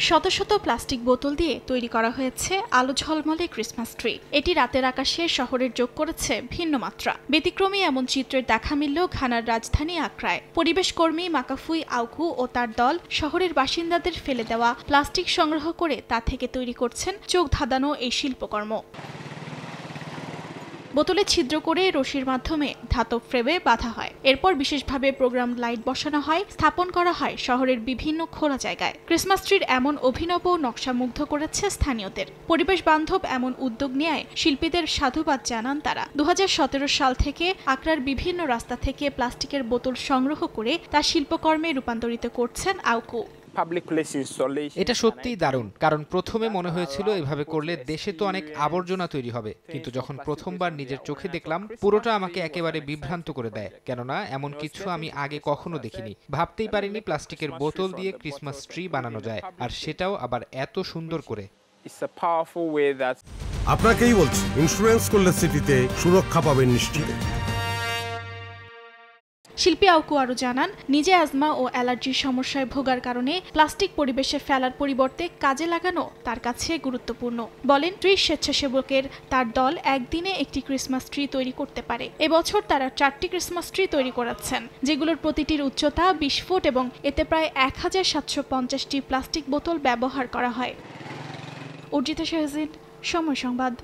শত শত প্লাস্টিক বোতল দিয়ে তৈরি করা হয়েছে আলো ঝলমলে ক্রিসমাস ট্রি। এটি রাতের আকাশে শহরের যোগ করেছে ভিন্ন মাত্রা। ব্যতিক্রমী এমন চিত্রের দেখা মিলল ঘানার রাজধানী আক্রায়। পরিবেশ কর্মী মাকাফুই আউকু ও তার দল শহরের বাসিন্দাদের ফেলে দেওয়া প্লাস্টিক সংগ্রহ করে তা থেকে তৈরি করছেন চোখ ধাঁধানো এই শিল্পকর্ম। বোতলে ছিদ্র করে রশির মাধ্যমে ধাতব ফ্রেমে বাঁধা হয়। এরপর বিশেষভাবে প্রোগ্রাম লাইট বসানো হয়, স্থাপন করা হয় শহরের বিভিন্ন খোলা জায়গায়। ক্রিসমাস ট্রির এমন অভিনব নকশা মুগ্ধ করেছে স্থানীয়দের। পরিবেশ বান্ধব এমন উদ্যোগ নেয় শিল্পীদের সাধুবাদ জানান তারা। 2017 সাল থেকে আক্রার বিভিন্ন রাস্তা থেকে প্লাস্টিকের বোতল সংগ্রহ করে তা শিল্পকর্মে রূপান্তরিত করছেন আউকু। এটা সত্যিই দারুণ, কারণ প্রথমে মনে হয়েছিল এভাবে করলে দেশে তো অনেক আবর্জনা তৈরি হবে, কিন্তু যখন প্রথমবার নিজের চোখে দেখলাম পুরোটা আমাকে একেবারে বিভ্রান্ত করে দেয়। কেননা এমন কিছু আমি আগে কখনো দেখিনি। ভাবতেই পারিনি প্লাস্টিকের বোতল দিয়ে ক্রিসমাস ট্রি বানানো যায়, আর সেটাও আবার এত সুন্দর করে। আপনাকেই বলছি, ইন্স্যুরেন্স করলে সিটিতে সুরক্ষা পাবেন নিশ্চিত। শিল্পী আউকু আরও জানান, নিজে অ্যাজমা ও অ্যালার্জির সমস্যায় ভোগার কারণে প্লাস্টিক পরিবেশে ফেলার পরিবর্তে কাজে লাগানো তার কাছে গুরুত্বপূর্ণ। বলেন, 30 স্বেচ্ছাসেবকের তার দল একদিনে একটি ক্রিসমাস ট্রি তৈরি করতে পারে। এবছর তারা 4টি ক্রিসমাস ট্রি তৈরি করাচ্ছেন, যেগুলোর প্রতিটির উচ্চতা 20 ফুট এবং এতে প্রায় 1750টি প্লাস্টিক বোতল ব্যবহার করা হয়। অর্জিতা শাহজিন, সময় সংবাদ।